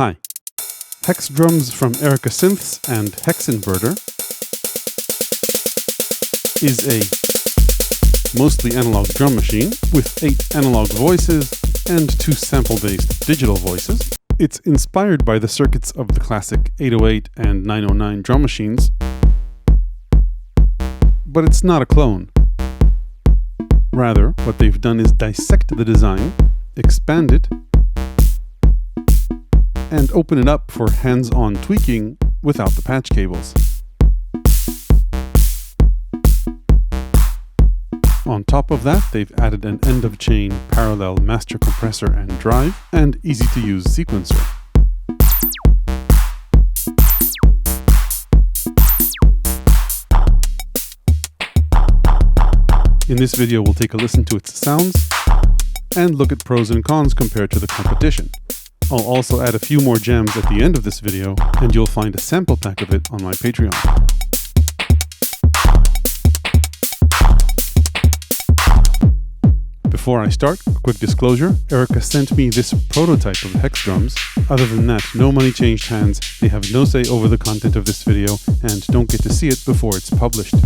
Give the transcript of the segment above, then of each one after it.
Hi. HEXDRUMS from Erica Synths and Hex Inverter is a mostly analog drum machine with 8 analog voices and 2 sample-based digital voices. It's inspired by the circuits of the classic 808 and 909 drum machines, but it's not a clone. Rather, what they've done is dissect the design, expand it, and open it up for hands-on tweaking without the patch cables. On top of that, they've added an end-of-chain parallel master compressor and drive, and easy-to-use sequencer. In this video, we'll take a listen to its sounds and look at pros and cons compared to the competition. I'll also add a few more jams at the end of this video, and you'll find a sample pack of it on my Patreon. Before I start, a quick disclosure, Erica sent me this prototype of HEXDRUMS. Other than that, no money changed hands, they have no say over the content of this video, and don't get to see it before it's published.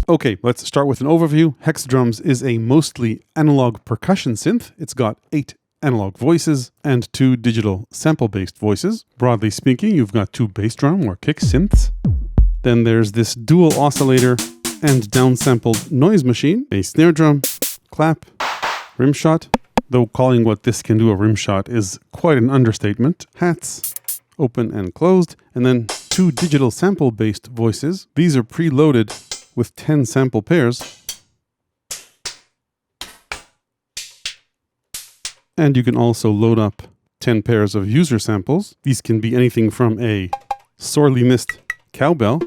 Okay, let's start with an overview. HEXDRUMS is a mostly analog percussion synth. It's got 8 analog voices and 2 digital sample-based voices. Broadly speaking, you've got 2 bass drum or kick synths. Then there's this dual oscillator and downsampled noise machine, a snare drum, clap, rimshot, though calling what this can do a rimshot is quite an understatement, hats, open and closed, and then 2 digital sample-based voices. These are preloaded with 10 sample pairs. And you can also load up 10 pairs of user samples. These can be anything from a sorely missed cowbell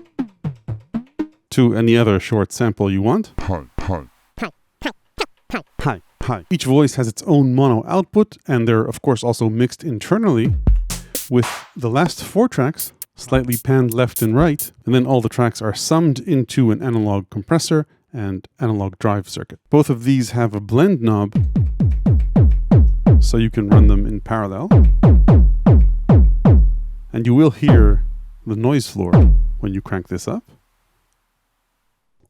to any other short sample you want. Hi. Each voice has its own mono output, and they're of course also mixed internally, with the last 4 tracks slightly panned left and right, and then all the tracks are summed into an analog compressor and analog drive circuit. Both of these have a blend knob, so you can run them in parallel. And you will hear the noise floor when you crank this up.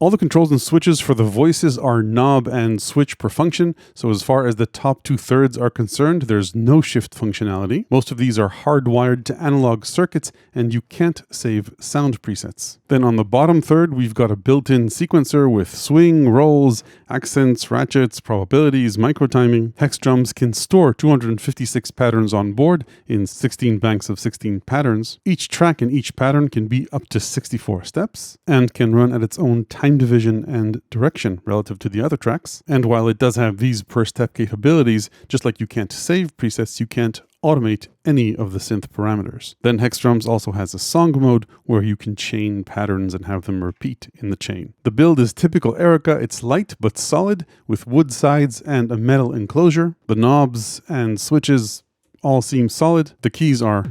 All the controls and switches for the voices are knob and switch per function, so as far as the top 2/3 are concerned, there's no shift functionality. Most of these are hardwired to analog circuits, and you can't save sound presets. Then on the bottom third, we've got a built-in sequencer with swing, rolls, accents, ratchets, probabilities, microtiming. HEXDRUMS can store 256 patterns on board in 16 banks of 16 patterns. Each track in each pattern can be up to 64 steps, and can run at its own time division and direction relative to the other tracks. And while it does have these per step capabilities, just like you can't save presets, you can't automate any of the synth parameters. Then HEXDRUMS also has a song mode where you can chain patterns and have them repeat in the chain. The build is typical Erica. It's light but solid with wood sides and a metal enclosure. The knobs and switches all seem solid. The keys are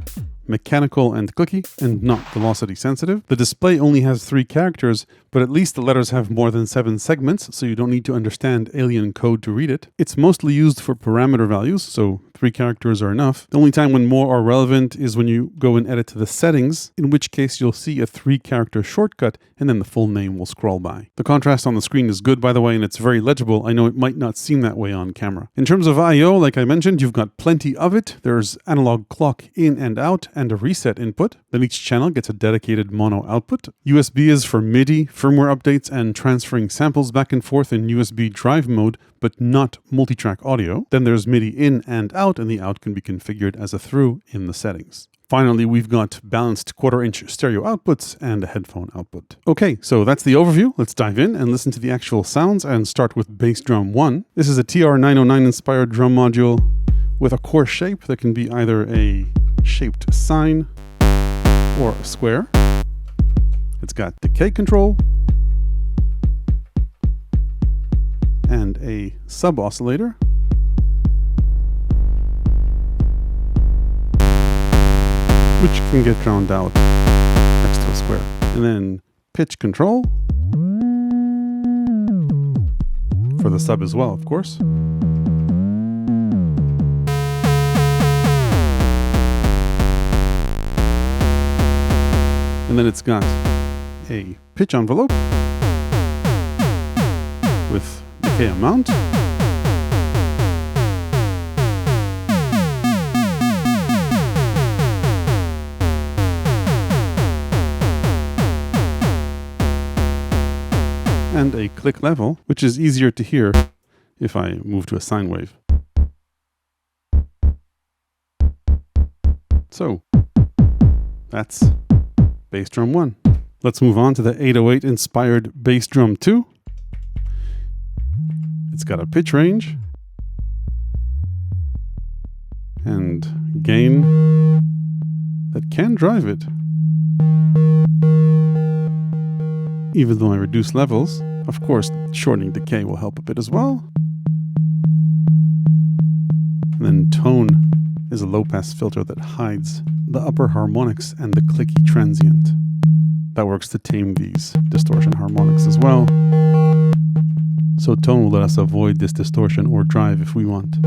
mechanical and clicky and not velocity sensitive. The display only has 3 characters, but at least the letters have more than 7 segments, so you don't need to understand alien code to read it. It's mostly used for parameter values, so 3 characters are enough. The only time when more are relevant is when you go and edit to the settings, in which case you'll see a 3-character shortcut and then the full name will scroll by. The contrast on the screen is good, by the way, and it's very legible. I know it might not seem that way on camera. In terms of I/O, like I mentioned, you've got plenty of it. There's analog clock in and out and a reset input. Then each channel gets a dedicated mono output. USB is for MIDI, firmware updates, and transferring samples back and forth in USB drive mode, but not multitrack audio. Then there's MIDI in and out, and the out can be configured as a through in the settings. Finally, we've got balanced 1/4-inch stereo outputs and a headphone output. Okay, so that's the overview. Let's dive in and listen to the actual sounds and start with bass drum 1. This is a TR-909 inspired drum module with a core shape that can be either a shaped sine or a square. It's got decay control and a sub-oscillator. Which can get drowned out next to a square. And then pitch control for the sub as well, of course. And then it's got a pitch envelope with decay amount. And a click level, which is easier to hear if I move to a sine wave. So that's bass drum 1. Let's move on to the 808 inspired bass drum 2. It's got a pitch range and gain that can drive it. Even though I reduce levels, of course, shortening decay will help a bit as well. And then tone is a low-pass filter that hides the upper harmonics and the clicky transient. That works to tame these distortion harmonics as well. So tone will let us avoid this distortion or drive if we want.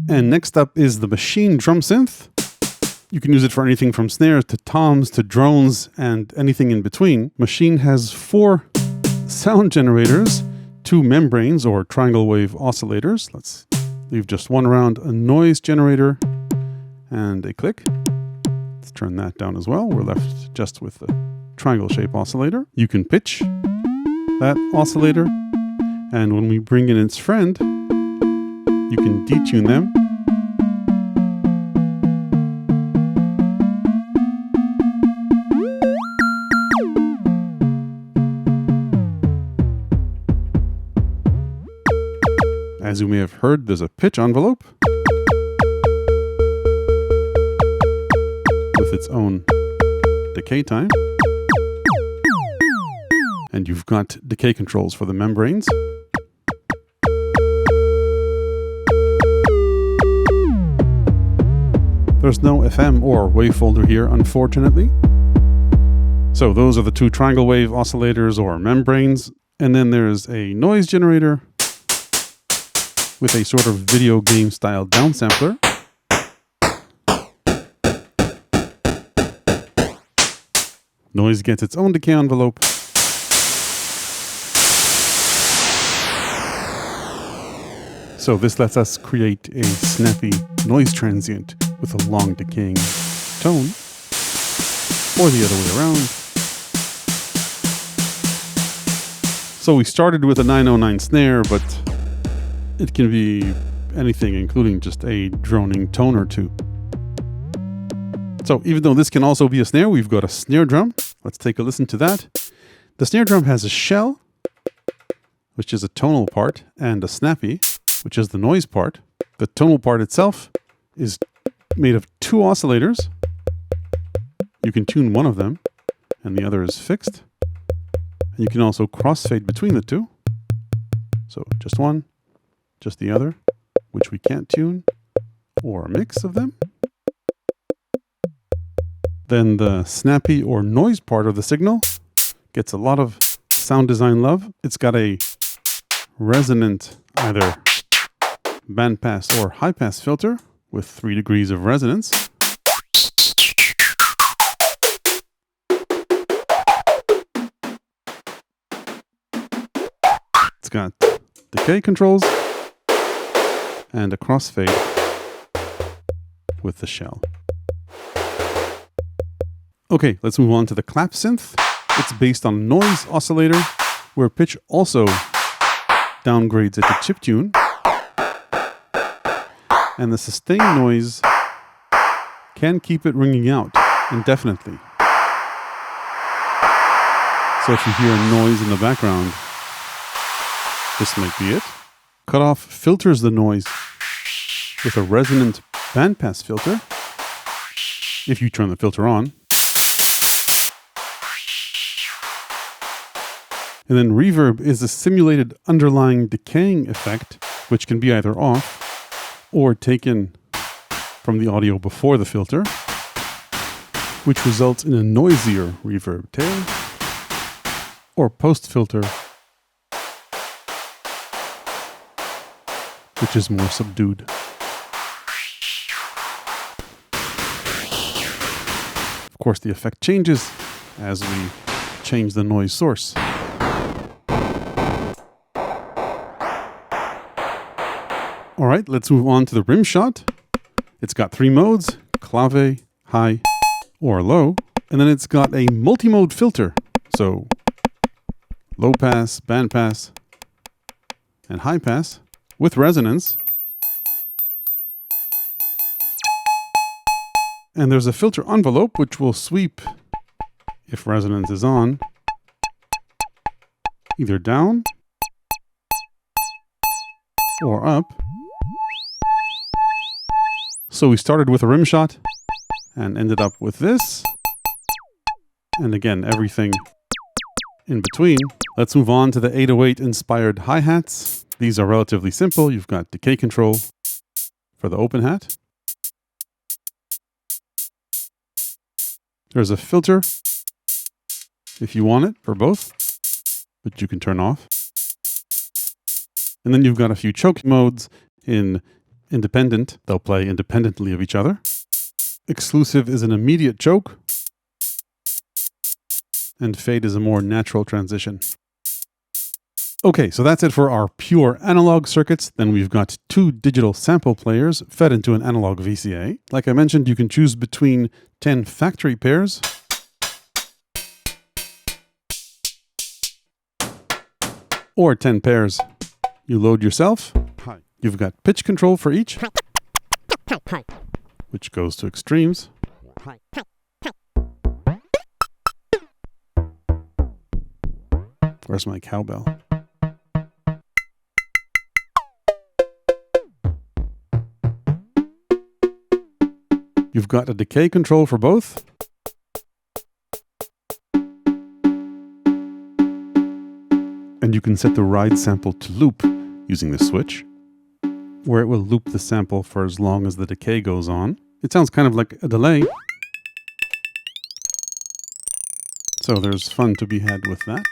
And next up is the machine drum synth. You can use it for anything from snares to toms to drones and anything in between. Machine has 4 sound generators, 2 membranes or triangle wave oscillators. Let's leave just one around, a noise generator and a click. Let's turn that down as well. We're left just with the triangle shape oscillator. You can pitch that oscillator, and when we bring in its friend, you can detune them. As you may have heard, there's a pitch envelope with its own decay time. And you've got decay controls for the membranes. There's no FM or wavefolder here, unfortunately. So those are the 2 triangle wave oscillators or membranes. And then there's a noise generator with a sort of video game style downsampler. Noise gets its own decay envelope. So this lets us create a snappy noise transient with a long decaying tone, or the other way around. So we started with a 909 snare, but it can be anything, including just a droning tone or 2. So even though this can also be a snare, we've got a snare drum. Let's take a listen to that. The snare drum has a shell, which is a tonal part, and a snappy, which is the noise part. The tonal part itself is made of 2 oscillators. You can tune one of them, and the other is fixed. And you can also crossfade between the 2. So just one, just the other, which we can't tune, or a mix of them. Then the snappy or noise part of the signal gets a lot of sound design love. It's got a resonant either bandpass or high pass filter with 3 degrees of resonance. It's got decay controls and a crossfade with the shell. Okay, let's move on to the clap synth. It's based on a noise oscillator where pitch also downgrades it to chiptune. And the sustain noise can keep it ringing out indefinitely. So if you hear a noise in the background, this might be it. Cutoff filters the noise with a resonant bandpass filter if you turn the filter on. And then reverb is a simulated underlying decaying effect, which can be either off or taken from the audio before the filter, which results in a noisier reverb tail, or post-filter, which is more subdued. Of course, the effect changes as we change the noise source. All right, let's move on to the Rimshot. It's got 3 modes: clave, high, or low. And then it's got a multi-mode filter. So low pass, band pass, and high pass with resonance. And there's a filter envelope which will sweep, if resonance is on, either down or up. So we started with a Rimshot and ended up with this. And again, everything in between. Let's move on to the 808 inspired hi-hats. These are relatively simple. You've got decay control for the open hat. There's a filter if you want it for both, but you can turn off. And then you've got a few choke modes in independent. They'll play independently of each other. Exclusive is an immediate choke. And fade is a more natural transition. Okay, so that's it for our pure analog circuits. Then we've got 2 digital sample players fed into an analog VCA. Like I mentioned, you can choose between 10 factory pairs or 10 pairs you load yourself. You've got pitch control for each, which goes to extremes. Where's my cowbell? You've got a decay control for both. And you can set the ride sample to loop using the switch, where it will loop the sample for as long as the decay goes on. It sounds kind of like a delay. So there's fun to be had with that.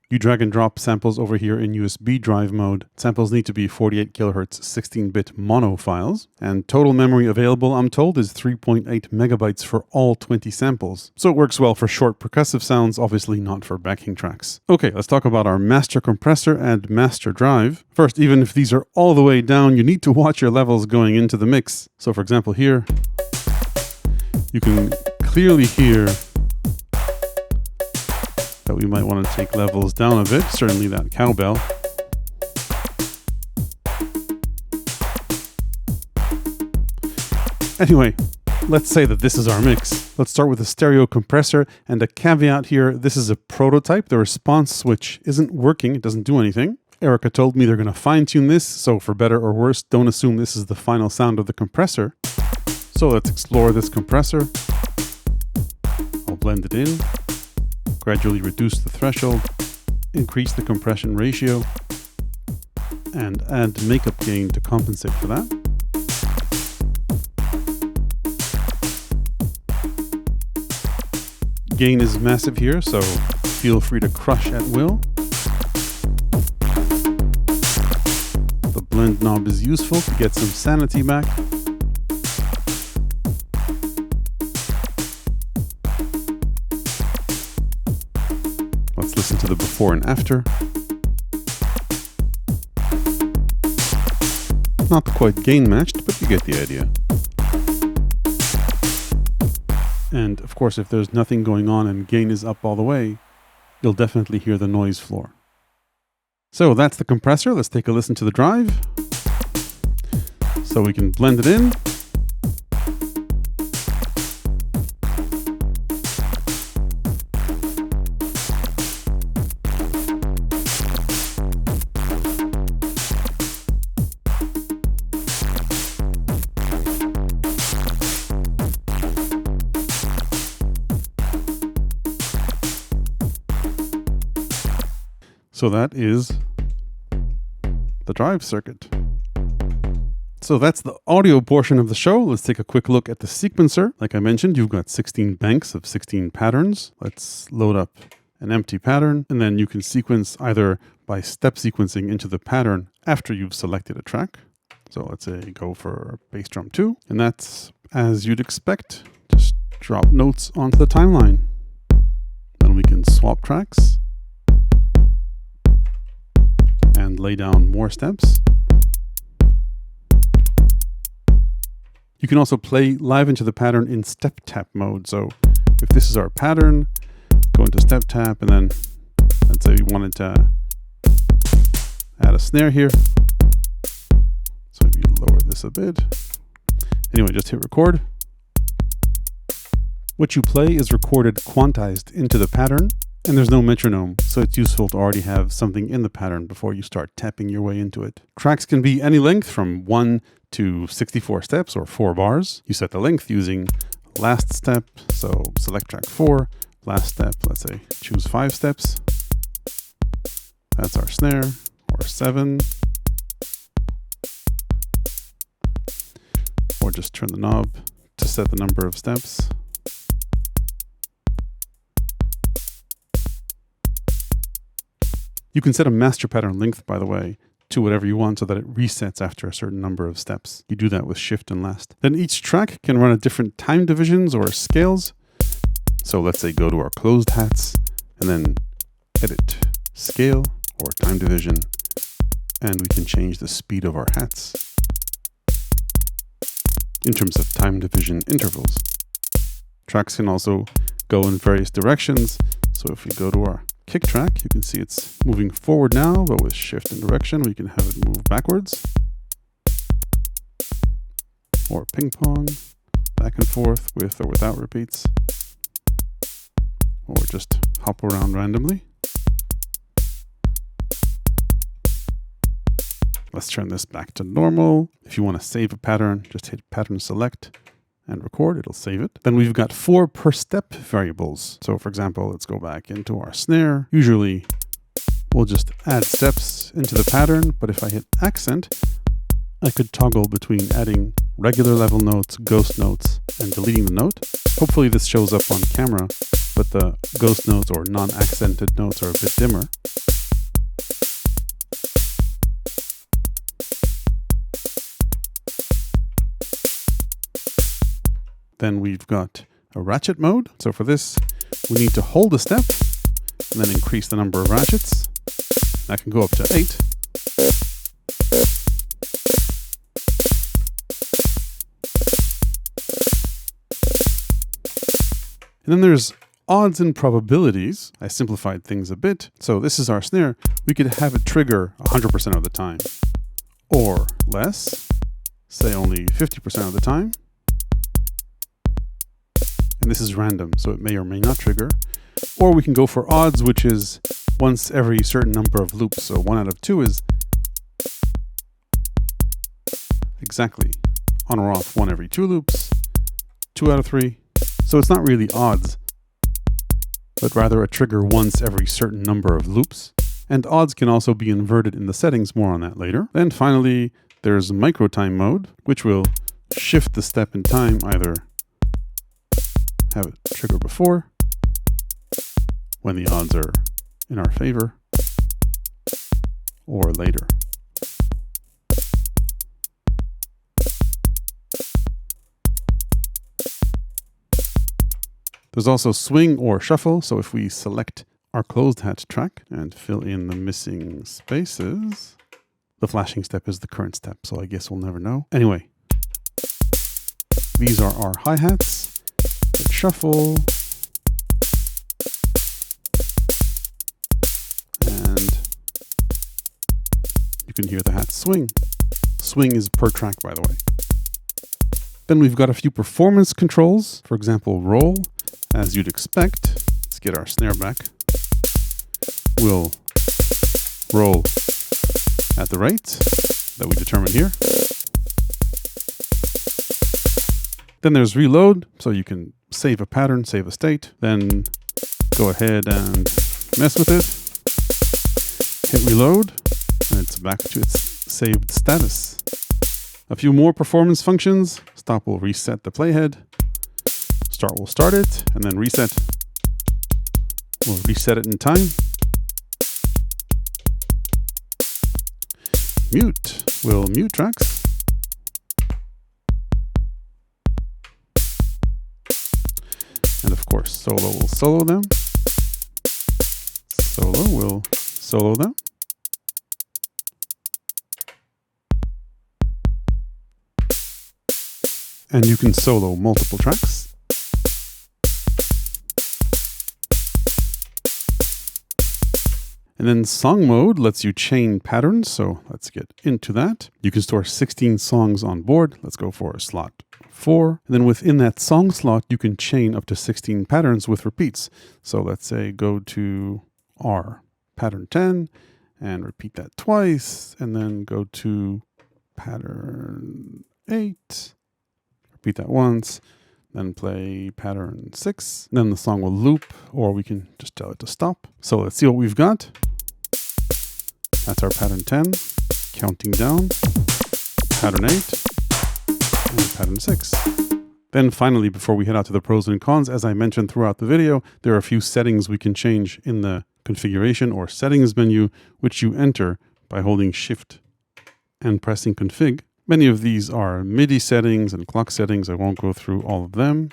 You drag and drop samples over here in USB drive mode. Samples need to be 48 kilohertz 16-bit mono files. And total memory available, I'm told, is 3.8 megabytes for all 20 samples. So it works well for short percussive sounds, obviously not for backing tracks. Okay, let's talk about our master compressor and master drive. First, even if these are all the way down, you need to watch your levels going into the mix. So for example here, you can clearly hear that we might want to take levels down a bit, certainly that cowbell. Anyway, let's say that this is our mix. Let's start with a stereo compressor, and a caveat here, this is a prototype. The response switch isn't working, it doesn't do anything. Erica told me they're going to fine-tune this, so for better or worse, don't assume this is the final sound of the compressor. So let's explore this compressor. I'll blend it in. Gradually reduce the threshold, increase the compression ratio, and add makeup gain to compensate for that. Gain is massive here, so feel free to crush at will. The blend knob is useful to get some sanity back. Let's listen to the before and after. Not quite gain matched, but you get the idea. And of course, if there's nothing going on and gain is up all the way, you'll definitely hear the noise floor. So that's the compressor. Let's take a listen to the drive. So we can blend it in. So that is the drive circuit. So that's the audio portion of the show. Let's take a quick look at the sequencer. Like I mentioned, you've got 16 banks of 16 patterns. Let's load up an empty pattern, and then you can sequence either by step sequencing into the pattern after you've selected a track. So let's say go for bass drum 2, and that's as you'd expect. Just drop notes onto the timeline. Then we can swap tracks and lay down more steps. You can also play live into the pattern in step tap mode. So if this is our pattern, go into step tap, and then let's say we wanted to add a snare here. So maybe lower this a bit. Anyway, just hit record. What you play is recorded quantized into the pattern, and there's no metronome, so it's useful to already have something in the pattern before you start tapping your way into it. Tracks can be any length from 1 to 64 steps or 4 bars. You set the length using last step, so select track 4, last step, let's say choose 5 steps. That's our snare, or 7. Or just turn the knob to set the number of steps. You can set a master pattern length, by the way, to whatever you want so that it resets after a certain number of steps. You do that with shift and last. Then each track can run at different time divisions or scales. So let's say go to our closed hats and then edit scale or time division, and we can change the speed of our hats in terms of time division intervals. Tracks can also go in various directions. So if we go to our kick track, you can see it's moving forward now, but with shift and direction, we can have it move backwards. Or ping pong, back and forth with or without repeats. Or just hop around randomly. Let's turn this back to normal. If you want to save a pattern, just hit pattern select and record, it'll save it. Then we've got 4 per step variables. So for example, let's go back into our snare. Usually we'll just add steps into the pattern, but if I hit accent, I could toggle between adding regular level notes, ghost notes, and deleting the note. Hopefully this shows up on camera, but the ghost notes or non-accented notes are a bit dimmer. Then we've got a ratchet mode. So for this, we need to hold a step and then increase the number of ratchets. That can go up to 8. And then there's odds and probabilities. I simplified things a bit. So this is our snare. We could have it trigger 100% of the time, or less, say only 50% of the time. And this is random, so it may or may not trigger. Or we can go for odds, which is once every certain number of loops. So 1 out of 2 is exactly on or off 1 every 2 loops, 2 out of 3. So it's not really odds, but rather a trigger once every certain number of loops. And odds can also be inverted in the settings, more on that later. Then finally, there's micro time mode, which will shift the step in time, either have it trigger before, when the odds are in our favor, or later. There's also swing or shuffle, so if we select our closed hat track and fill in the missing spaces, the flashing step is the current step, so I guess we'll never know. Anyway, these are our hi-hats. Shuffle, and you can hear the hat swing. Swing is per track, by the way. Then we've got a few performance controls. For example, roll, as you'd expect. Let's get our snare back. We'll roll at the rate that we determine here. Then there's reload, so you can save a pattern, save a state, then go ahead and mess with it. Hit reload, and it's back to its saved status. A few more performance functions. Stop will reset the playhead. Start will start it, and then reset. We'll reset it in time. Mute will mute tracks. of course, solo will solo them. Solo will solo them. And you can solo multiple tracks. And then song mode lets you chain patterns. So let's get into that. You can store 16 songs on board. Let's go for slot 4. And then within that song slot, you can chain up to 16 patterns with repeats. So let's say go to R pattern 10 and repeat that twice. And then go to pattern 8. Repeat that once, then play pattern 6. Then the song will loop, or we can just tell it to stop. So let's see what we've got. That's our pattern 10, counting down, pattern 8, and pattern 6. Then finally, before we head out to the pros and cons, as I mentioned throughout the video, there are a few settings we can change in the configuration or settings menu, which you enter by holding Shift and pressing Config. Many of these are MIDI settings and clock settings. I won't go through all of them.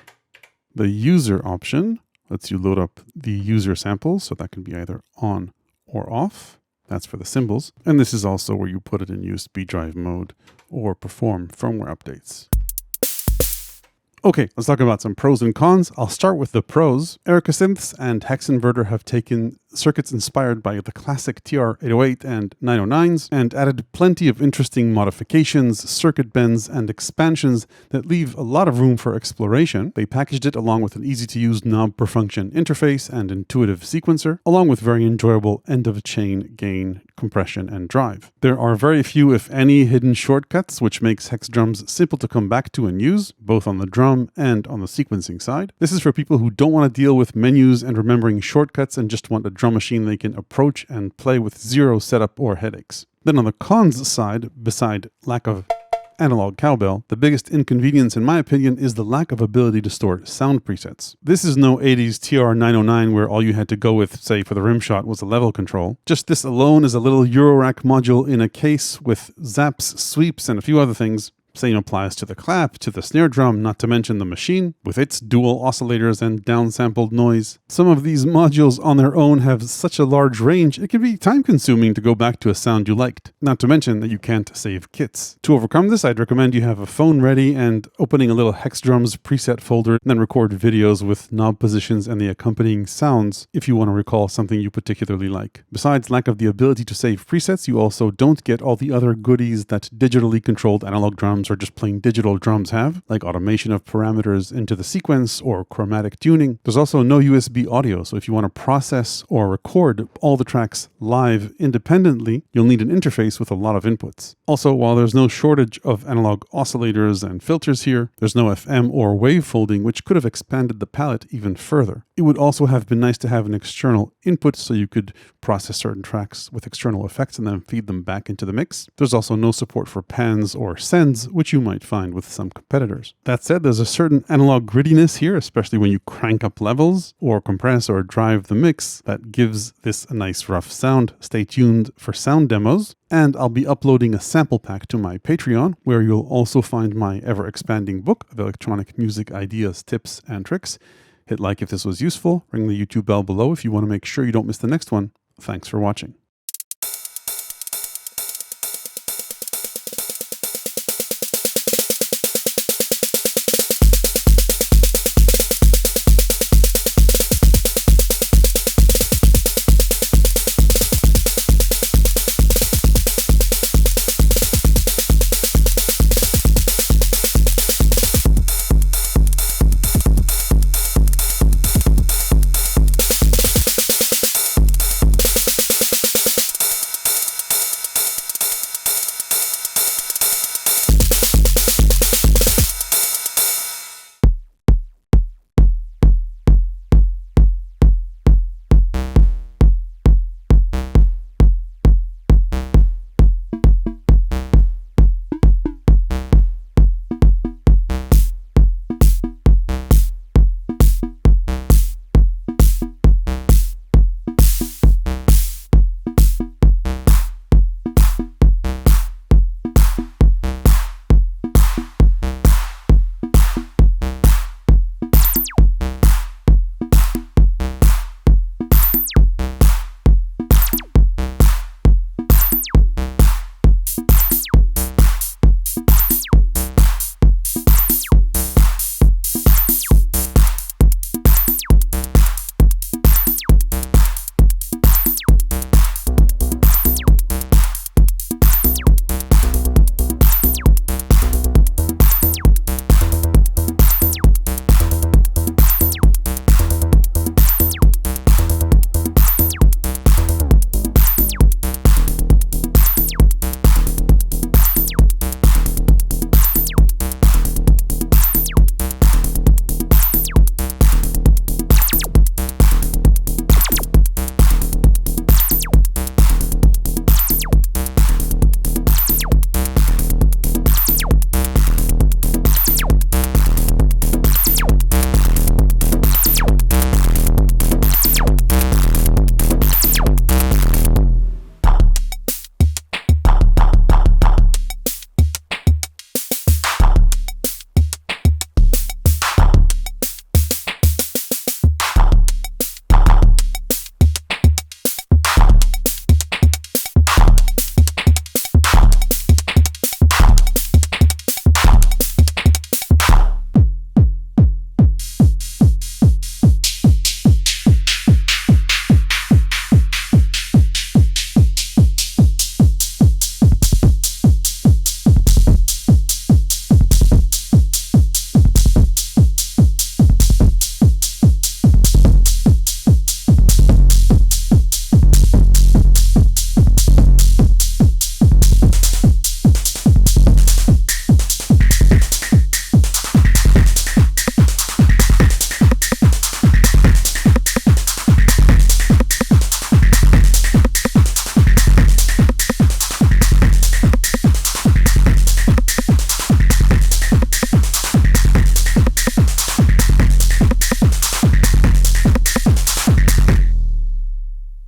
The user option lets you load up the user samples, so that can be either on or off. That's for the cymbals. And this is also where you put it in USB drive mode or perform firmware updates. Okay, let's talk about some pros and cons. I'll start with the pros. Erica Synths and Hex Inverter have taken circuits inspired by the classic TR-808 and 909s and added plenty of interesting modifications, circuit bends, and expansions that leave a lot of room for exploration. They packaged it along with an easy-to-use knob per function interface and intuitive sequencer, along with very enjoyable end-of-chain gain, compression, and drive. There are very few, if any, hidden shortcuts, which makes HEXDRUMS simple to come back to and use, both on the drum and on the sequencing side. This is for people who don't want to deal with menus and remembering shortcuts and just want a drum machine they can approach and play with zero setup or headaches. Then on the cons side, beside lack of analog cowbell, the biggest inconvenience in my opinion is the lack of ability to store sound presets. This is no 80s TR-909 where all you had to go with, say for the Rimshot, was a level control. Just this alone is a little Eurorack module in a case with zaps, sweeps, and a few other things. Same applies to the clap, to the snare drum, not to mention the machine, with its dual oscillators and downsampled noise. Some of these modules on their own have such a large range, it can be time-consuming to go back to a sound you liked. Not to mention that you can't save kits. To overcome this, I'd recommend you have a phone ready and opening a little HEXDRUMS preset folder, and then record videos with knob positions and the accompanying sounds if you want to recall something you particularly like. Besides lack of the ability to save presets, you also don't get all the other goodies that digitally controlled analog drums or just plain digital drums have, like automation of parameters into the sequence or chromatic tuning. There's also no USB audio, so if you want to process or record all the tracks live independently, you'll need an interface with a lot of inputs. Also, while there's no shortage of analog oscillators and filters here, there's no FM or wave folding, which could have expanded the palette even further. It would also have been nice to have an external input so you could process certain tracks with external effects and then feed them back into the mix. There's also no support for pans or sends, which you might find with some competitors. That said, there's a certain analog grittiness here, especially when you crank up levels or compress or drive the mix, that gives this a nice rough sound. Stay tuned for sound demos, and I'll be uploading a sample pack to my Patreon, where you'll also find my ever-expanding book of electronic music ideas, tips, and tricks. Hit like if this was useful, ring the YouTube bell below if you want to make sure you don't miss the next one. Thanks for watching.